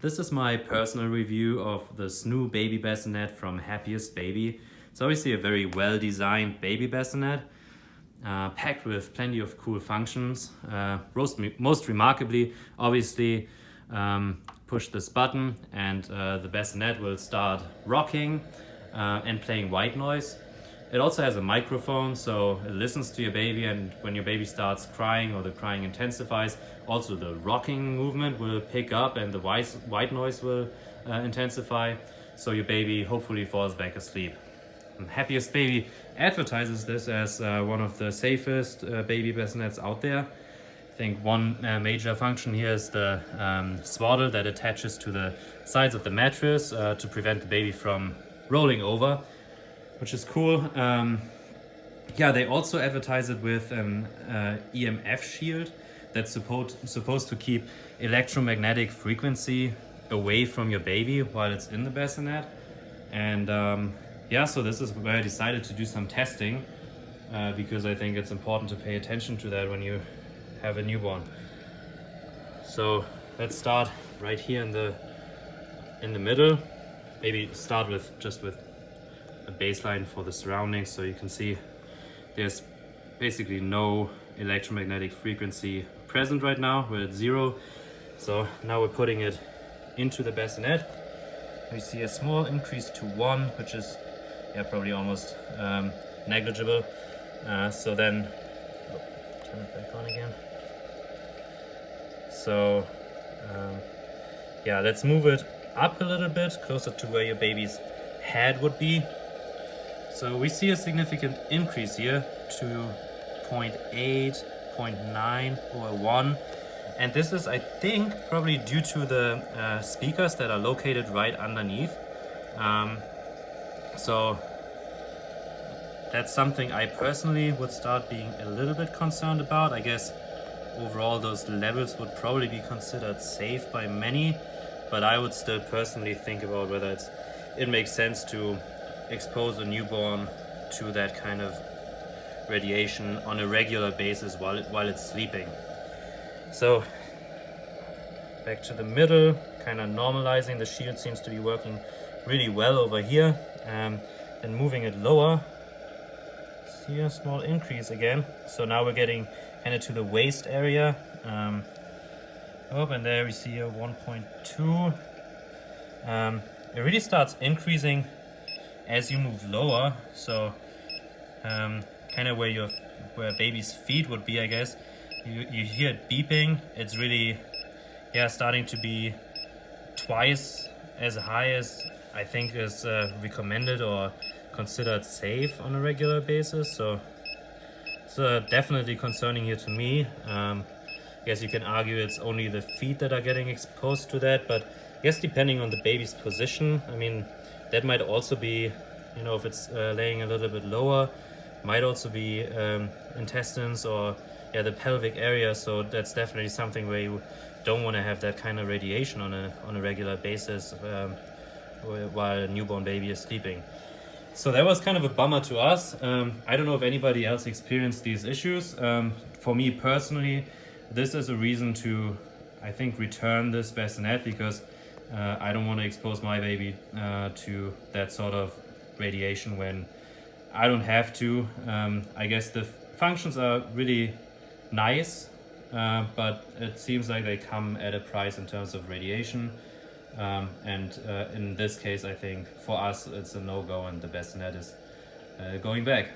This is my personal review of the Snoo baby bassinet from Happiest Baby. It's obviously a very well-designed baby bassinet, packed with plenty of cool functions. Most remarkably, obviously, push this button and the bassinet will start rocking and playing white noise. It also has a microphone, so it listens to your baby, and when your baby starts crying or the crying intensifies, also the rocking movement will pick up and the white noise will intensify, so your baby hopefully falls back asleep. And Happiest Baby advertises this as one of the safest baby bassinets out there. I think one major function here is the swaddle that attaches to the sides of the mattress to prevent the baby from rolling over, which is cool. Yeah, they also advertise it with an EMF shield that's supposed to keep electromagnetic frequency away from your baby while it's in the bassinet. And yeah, so this is where I decided to do some testing because I think it's important to pay attention to that when you have a newborn. So let's start right here in the middle. Maybe start with a baseline for the surroundings, so you can see there's basically no electromagnetic frequency present right now. We're at 0. So now we're putting it into the bassinet. We see a small increase to 1, which is probably almost negligible. So then turn it back on again. So yeah, let's move it up a little bit closer to where your baby's head would be. So we see a significant increase here to 0.8, 0.9 or 1. And this is, I think, probably due to the speakers that are located right underneath. So that's something I personally would start being a little bit concerned about. I guess overall those levels would probably be considered safe by many, but I would still personally think about whether it makes sense to expose a newborn to that kind of radiation on a regular basis while it's sleeping. So back to the middle, kind of normalizing. The shield seems to be working really well over here. And moving it lower, see a small increase again. So now we're getting kind of to the waist area. And there we see a 1.2. It really starts increasing as you move lower, so kind of where baby's feet would be, I guess. You hear it beeping. It's really starting to be twice as high as I think is recommended or considered safe on a regular basis. So it's definitely concerning here to me. I guess you can argue it's only the feet that are getting exposed to that, but I guess depending on the baby's position, I mean, that might also be, if it's laying a little bit lower, might also be intestines or the pelvic area. So that's definitely something where you don't want to have that kind of radiation on a regular basis while a newborn baby is sleeping. So that was kind of a bummer to us. I don't know if anybody else experienced these issues. For me personally, this is a reason to, I think, return this bassinet, because I don't want to expose my baby to that sort of radiation when I don't have to. I guess the functions are really nice, but it seems like they come at a price in terms of radiation. And in this case, I think for us it's a no-go, and the bassinet is going back.